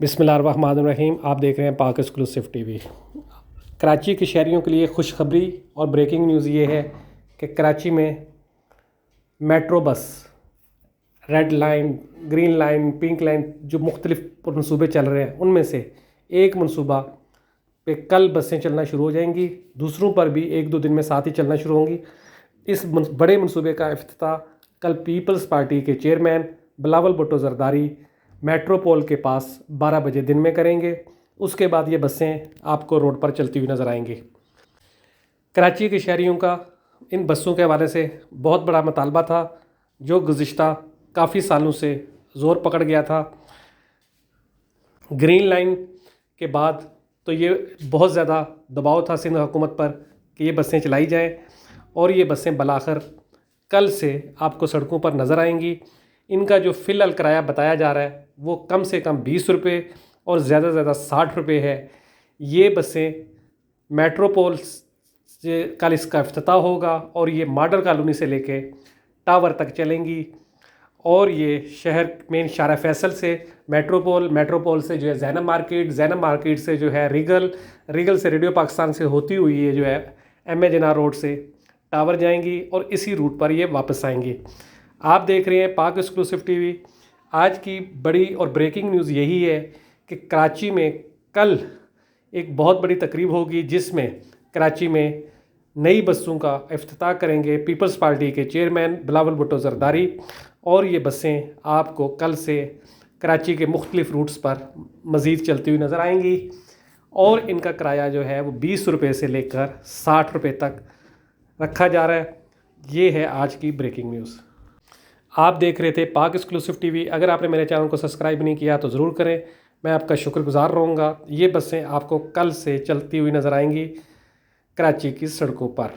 बिस्मिल्लाहिर्रहमानिर्रहीम। आप देख रहे हैं पाक एक्सक्लूसिव टीवी। कराची के शहरियों के लिए खुशखबरी और ब्रेकिंग न्यूज़ ये है कि कराची में metro bus, red line, green line, pink line जो मुख्तलिफ मनसूबे चल रहे हैं उनमें से एक मनसूबा पे कल बसें चलना शुरू हो जाएंगी। दूसरों पर भी 1-2 दिन में साथ ही चलना शुरू होंगी। इस बड़े मनसूबे का इफ्तिताह कल पीपल्स पार्टी के चेयरमैन बिलावल भुट्टो जरदारी मेट्रोपोल के पास 12 बजे दिन में करेंगे। उसके बाद ये बसें आपको रोड पर चलती हुई नज़र आएंगी। कराची के शहरियों का इन बसों के हवाले से बहुत बड़ा मुतालबा था जो गुज़िश्ता काफ़ी सालों से ज़ोर पकड़ गया था। ग्रीन लाइन के बाद तो ये बहुत ज़्यादा दबाव था सिंध हुकूमत पर कि ये बसें चलाई जाएं और ये बसें बलाखिर कल से आपको सड़कों पर नज़र आएंगी। इनका जो फ़िलहाल किराया बताया जा रहा है वो कम से कम 20 रुपये और ज़्यादा से ज़्यादा 60 रुपये है। ये बसें मेट्रोपोल से कल इसका इफ्तिताह होगा और ये मॉडल कॉलोनी से लेके टावर तक चलेंगी और ये शहर मेन शारा फैसल से मेट्रोपोल से जो है जैनब मार्केट से जो है रीगल से रेडियो पाकिस्तान से होती हुई ये जो है MA जिनाह रोड से टावर जाएंगी और इसी रूट पर ये वापस आएंगी। आप देख रहे हैं पाक एक्सक्लूसिव टीवी। आज की बड़ी और ब्रेकिंग न्यूज़ यही है कि कराची में कल एक बहुत बड़ी तकरीब होगी जिसमें कराची में नई बसों का इफ्तिताह करेंगे पीपल्स पार्टी के चेयरमैन बिलावल भुट्टो जरदारी और ये बसें आपको कल से कराची के मुख्तलिफ रूट्स पर मज़ीद चलती हुई नज़र आएंगी और इनका किराया जो है वो 20 रुपये से लेकर 60 रुपये तक रखा जा रहा है। ये है आज की ब्रेकिंग न्यूज़। आप देख रहे थे पाक एक्सक्लूसिव टीवी। अगर आपने मेरे चैनल को सब्सक्राइब नहीं किया तो ज़रूर करें, मैं आपका शुक्रगुजार रहूँगा। ये बसें आपको कल से चलती हुई नज़र आएंगी कराची की सड़कों पर।